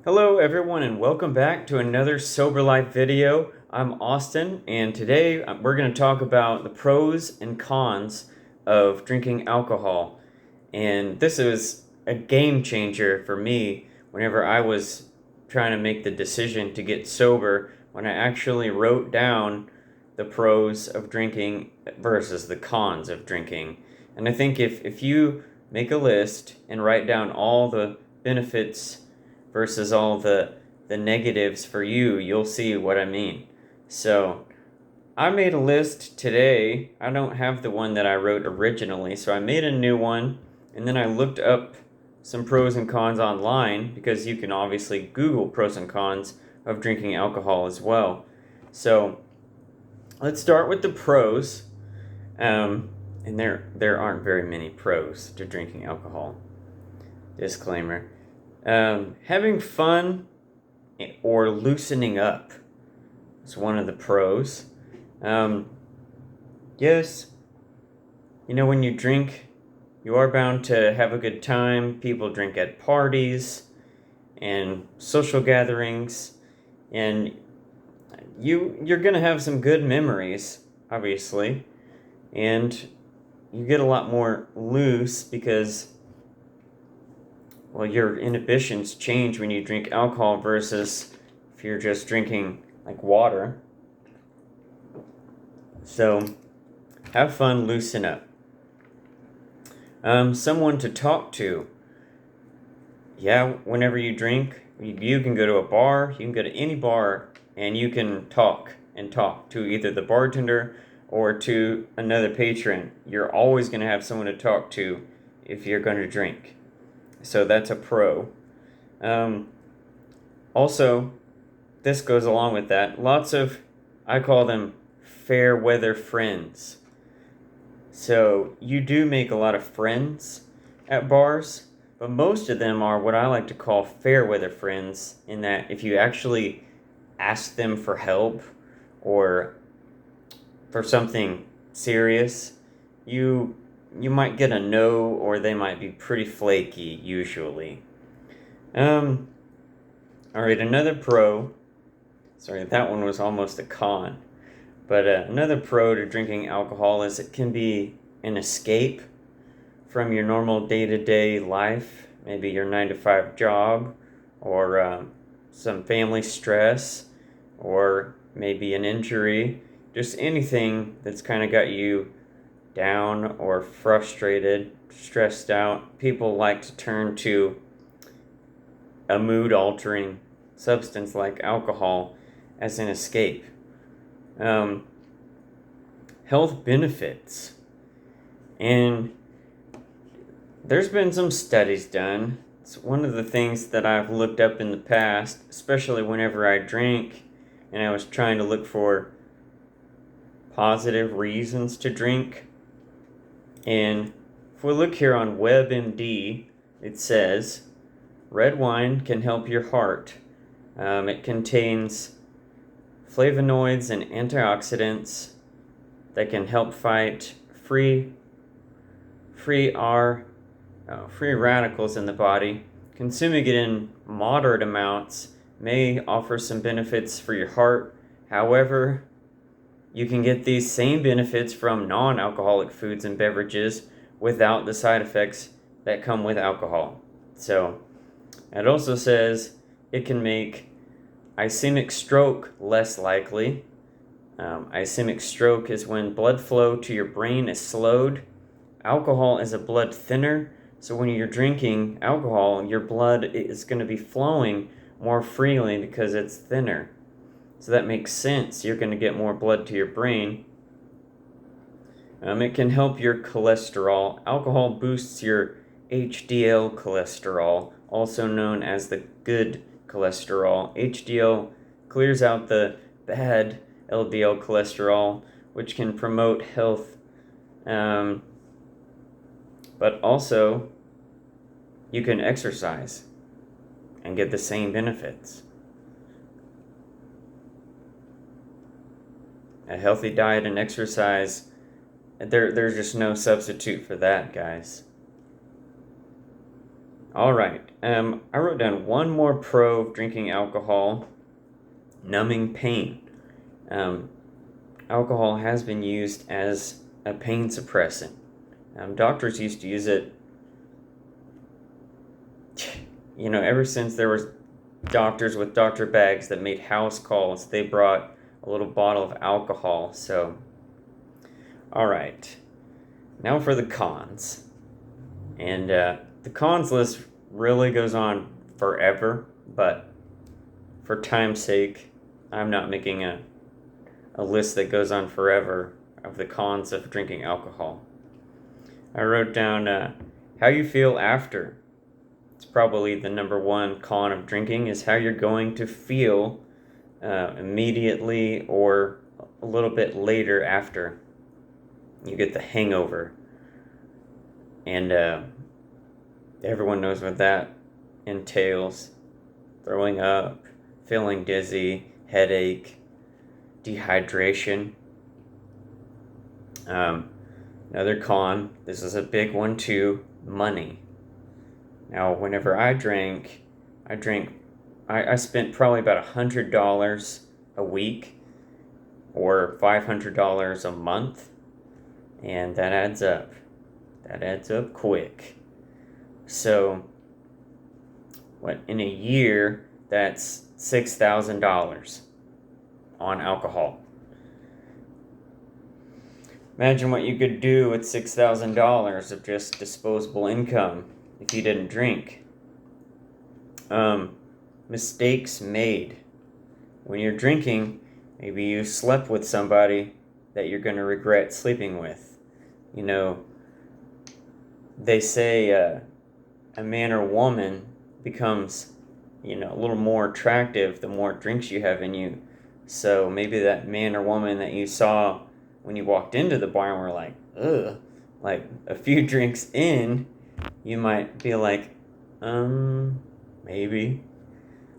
Hello everyone and welcome back to another Sober Life video. I'm Austin and today we're going to talk about the pros and cons of drinking alcohol. And this is a game changer for me whenever I was trying to make the decision to get sober, when I actually wrote down the pros of drinking versus the cons of drinking. And I think if you make a list and write down all the benefits versus all the negatives for you, you'll see what I mean. So I made a list today. I don't have the one that I wrote originally, so I made a new one, and then I looked up some pros and cons online, because you can obviously Google pros and cons of drinking alcohol as well. So let's start with the pros. And there aren't very many pros to drinking alcohol. Disclaimer. Having fun or loosening up is one of the pros. Yes, when you drink, you are bound to have a good time. People drink at parties and social gatherings, and you're gonna have some good memories, obviously, and you get a lot more loose because, well, your inhibitions change when you drink alcohol versus if you're just drinking like water. So have fun, loosen up. Someone to talk to. Yeah, whenever you drink, you can go to a bar, you can go to any bar, and you can talk to either the bartender or to another patron. You're always going to have someone to talk to if you're going to drink. So that's a pro. Also, this goes along with that. Lots of, I call them fair weather friends. So you do make a lot of friends at bars, but most of them are what I like to call fair weather friends, in that if you actually ask them for help or for something serious, you might get a no, or they might be pretty flaky usually. All right, another pro. Sorry, that one was almost a con. But another pro to drinking alcohol is it can be an escape from your normal day-to-day life, maybe your 9-to-5 job, or some family stress, or maybe an injury, just anything that's kind of got you down or frustrated, stressed out. People like to turn to a mood-altering substance like alcohol as an escape. Health benefits. And there's been some studies done. It's one of the things that I've looked up in the past, especially whenever I drank and I was trying to look for positive reasons to drink. And if we look here on WebMD, it says red wine can help your heart. It contains flavonoids and antioxidants that can help fight free radicals in the body. Consuming it in moderate amounts may offer some benefits for your heart. However, you can get these same benefits from non-alcoholic foods and beverages without the side effects that come with alcohol. So, it also says it can make ischemic stroke less likely. Ischemic stroke is when blood flow to your brain is slowed. Alcohol is a blood thinner, so when you're drinking alcohol, your blood is going to be flowing more freely because it's thinner. So that makes sense. You're going to get more blood to your brain. It can help your cholesterol. Alcohol boosts your HDL cholesterol, also known as the good cholesterol. HDL clears out the bad LDL cholesterol, which can promote health. But also, you can exercise and get the same benefits. A healthy diet and exercise, there's just no substitute for that, guys. All right. I wrote down one more pro of drinking alcohol: numbing pain. Um, Alcohol has been used as a pain suppressant. Doctors used to use it, ever since there was doctors with doctor bags that made house calls. They brought a little bottle of alcohol. So, all right. Now for the cons. And the cons list really goes on forever, but for time's sake, I'm not making a list that goes on forever of the cons of drinking alcohol. I wrote down how you feel after. It's probably the number one con of drinking, is how you're going to feel immediately or a little bit later after you get the hangover. And everyone knows what that entails: throwing up, feeling dizzy, headache, dehydration. Another con, this is a big one too: money. Now, whenever I spent probably about $100 a week or $500 a month, and that adds up. That adds up quick. So, in a year, that's $6,000 on alcohol. Imagine what you could do with $6,000 of just disposable income if you didn't drink. Mistakes made. When you're drinking, maybe you slept with somebody that you're going to regret sleeping with. They say a man or woman becomes, a little more attractive the more drinks you have in you. So maybe that man or woman that you saw when you walked into the bar and were like, ugh, like a few drinks in, you might be like, maybe.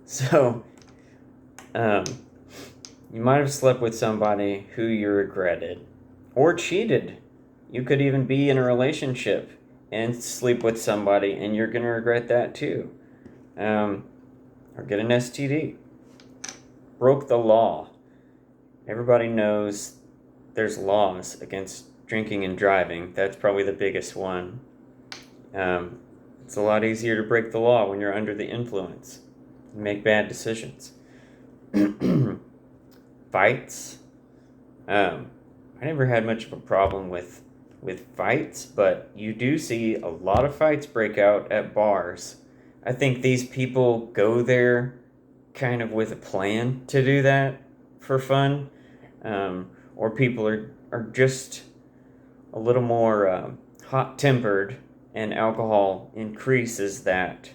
So, you might have slept with somebody who you regretted, or cheated. You could even be in a relationship and sleep with somebody, and you're going to regret that too. Or get an STD. Broke the law. Everybody knows there's laws against drinking and driving. That's probably the biggest one. It's a lot easier to break the law when you're under the influence and make bad decisions. Fights. I never had much of a problem with fights, but you do see a lot of fights break out at bars. I think these people go there kind of with a plan to do that for fun, or people are just a little more hot-tempered, and alcohol increases that.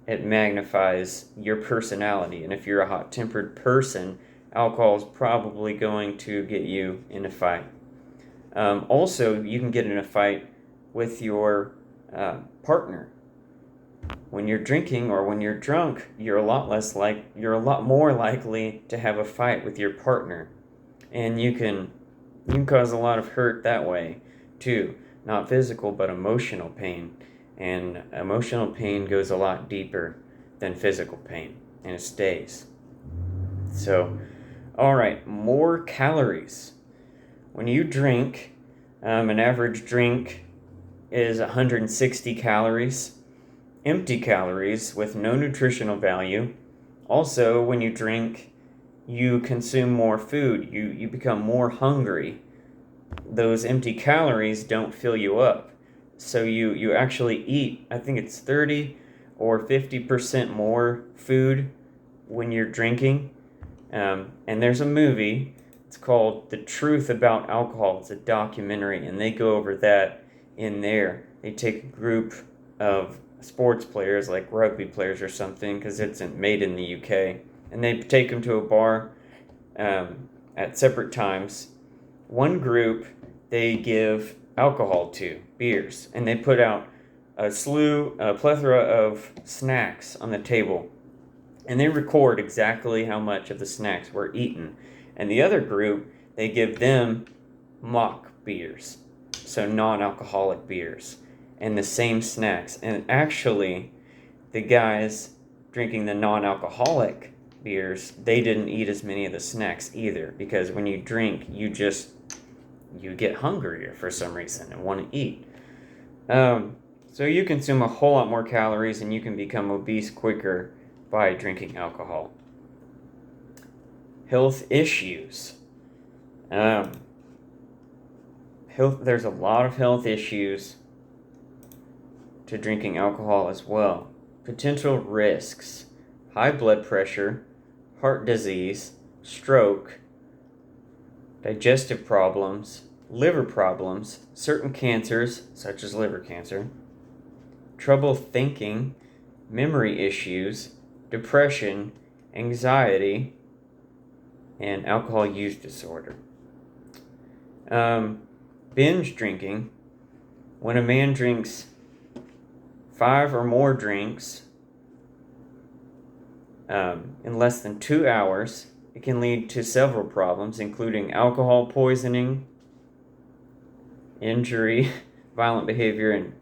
It magnifies your personality, and if you're a hot-tempered person, alcohol is probably going to get you in a fight. Also, you can get in a fight with your partner. When you're drinking or when you're drunk, you're a lot more likely to have a fight with your partner, and you can cause a lot of hurt that way too. Not physical, but emotional pain. And emotional pain goes a lot deeper than physical pain, and it stays. So, all right, more calories. When you drink, an average drink is 160 calories, empty calories with no nutritional value. Also, when you drink, you consume more food. You become more hungry. Those empty calories don't fill you up. So you actually eat, I think it's 30 or 50% more food when you're drinking. And there's a movie, it's called The Truth About Alcohol. It's a documentary, and they go over that in there. They take a group of sports players, like rugby players or something, because it's made in the UK, and they take them to a bar at separate times. One group they give alcohol to, beers, and they put out a plethora of snacks on the table, and they record exactly how much of the snacks were eaten. And the other group, they give them mock beers, so non-alcoholic beers, and the same snacks. And actually, the guys drinking the non-alcoholic beers, they didn't eat as many of the snacks either, because when you drink, you get hungrier for some reason and want to eat. So you consume a whole lot more calories and you can become obese quicker by drinking alcohol. Health issues. There's a lot of health issues to drinking alcohol as well. Potential risks: high blood pressure, heart disease, stroke, digestive problems, liver problems, certain cancers, such as liver cancer, trouble thinking, memory issues, depression, anxiety, and alcohol use disorder. Binge drinking: when a man drinks 5 or more drinks in less than 2 hours, it can lead to several problems, including alcohol poisoning, injury, violent behavior, and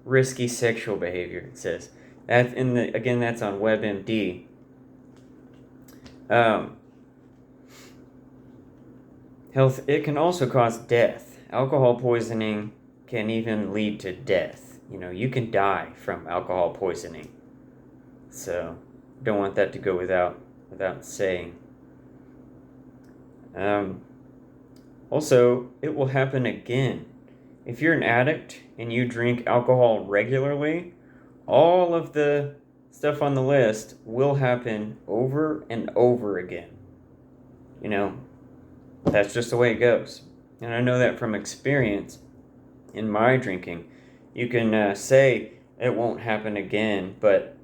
risky sexual behavior, it says. That's on WebMD. It can also cause death. Alcohol poisoning can even lead to death. You can die from alcohol poisoning. So, don't want that to go without saying. Also, it will happen again. If you're an addict and you drink alcohol regularly, all of the stuff on the list will happen over and over again. That's just the way it goes. And I know that from experience in my drinking. You can say it won't happen again, but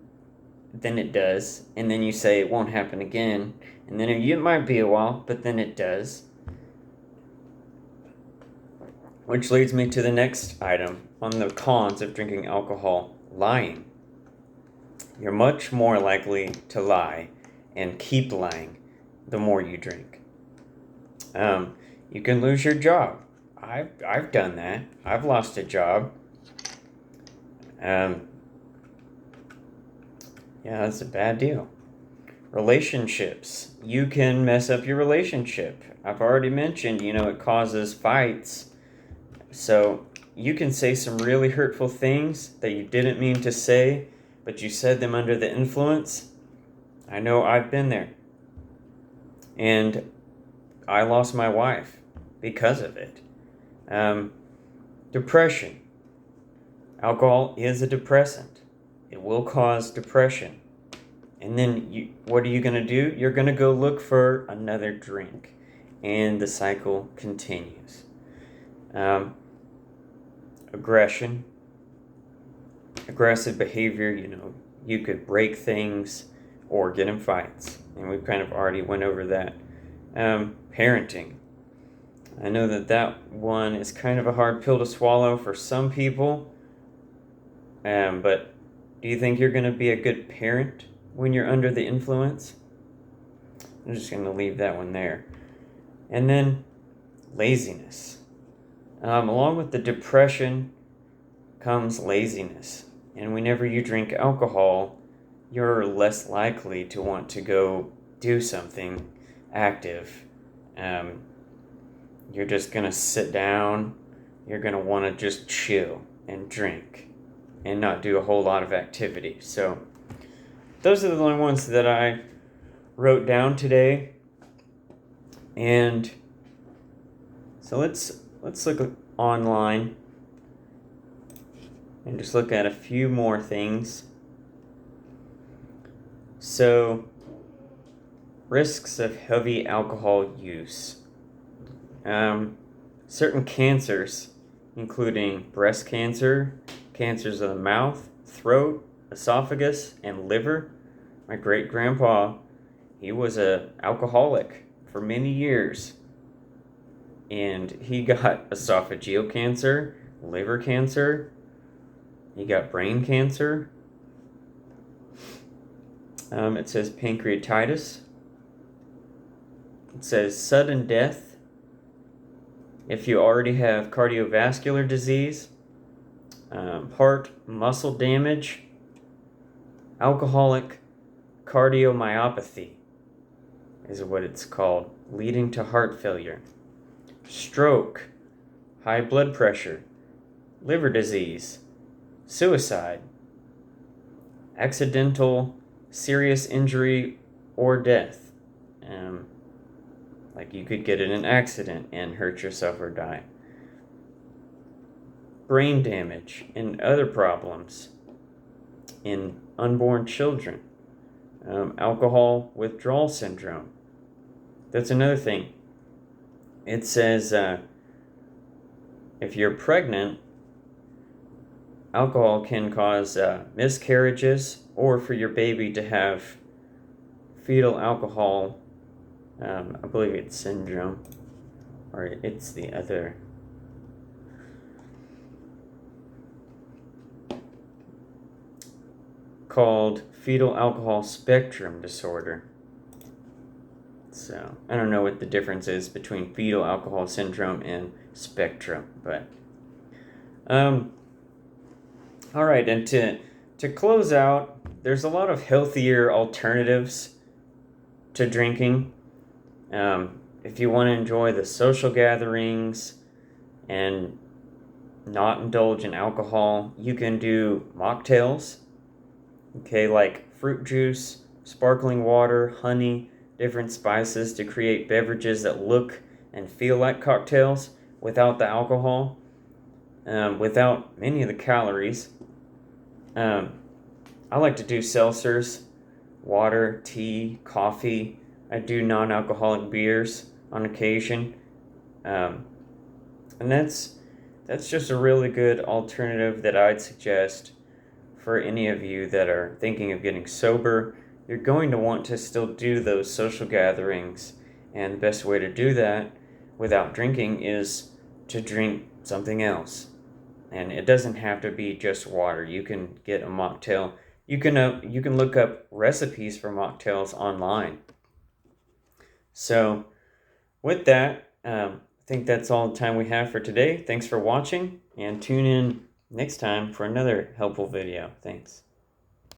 then it does. And then you say it won't happen again. And then it might be a while, but then it does. Which leads me to the next item on the cons of drinking alcohol: lying. You're much more likely to lie and keep lying the more you drink. You can lose your job. I've done that. I've lost a job. Yeah, that's a bad deal. Relationships. You can mess up your relationship. I've already mentioned, it causes fights. So you can say some really hurtful things that you didn't mean to say, but you said them under the influence. I know I've been there. And I lost my wife because of it. Depression. Alcohol is a depressant. It will cause depression. And then what are you going to do? You're going to go look for another drink. And the cycle continues. Aggression. Aggressive behavior, you could break things or get in fights. And we've kind of already went over that. Parenting. I know that one is kind of a hard pill to swallow for some people. But do you think you're going to be a good parent when you're under the influence? I'm just going to leave that one there. And then laziness. Along with the depression comes laziness. And whenever you drink alcohol, you're less likely to want to go do something active. You're just going to sit down. You're going to want to just chill and drink and not do a whole lot of activity. So those are the only ones that I wrote down today. And so let's look online and just look at a few more things. So, risks of heavy alcohol use. Certain cancers, including breast cancer, cancers of the mouth, throat, esophagus, and liver. My great-grandpa, he was an alcoholic for many years. And he got esophageal cancer, liver cancer, he got brain cancer. It says pancreatitis. It says sudden death if you already have cardiovascular disease, heart muscle damage, alcoholic cardiomyopathy is what it's called, leading to heart failure, stroke, high blood pressure, liver disease, suicide, accidental serious injury or death. Like you could get in an accident and hurt yourself or die. Brain damage and other problems in unborn children. Alcohol withdrawal syndrome. That's another thing. It says if you're pregnant, alcohol can cause miscarriages or for your baby to have fetal alcohol, I believe it's syndrome, or it's the other. Called fetal alcohol spectrum disorder. So, I don't know what the difference is between fetal alcohol syndrome and spectrum, but all right, and to close out, there's a lot of healthier alternatives to drinking. If you want to enjoy the social gatherings and not indulge in alcohol, you can do mocktails. Okay, like fruit juice, sparkling water, honey, different spices to create beverages that look and feel like cocktails without the alcohol, without many of the calories. I like to do seltzers, water, tea, coffee. I do non-alcoholic beers on occasion. And that's just a really good alternative that I'd suggest for any of you that are thinking of getting sober. You're going to want to still do those social gatherings, and the best way to do that without drinking is to drink something else. And it doesn't have to be just water. You can get a mocktail. You can look up recipes for mocktails online. So with that, I think that's all the time we have for today. Thanks for watching, and tune in next time for another helpful video. Thanks.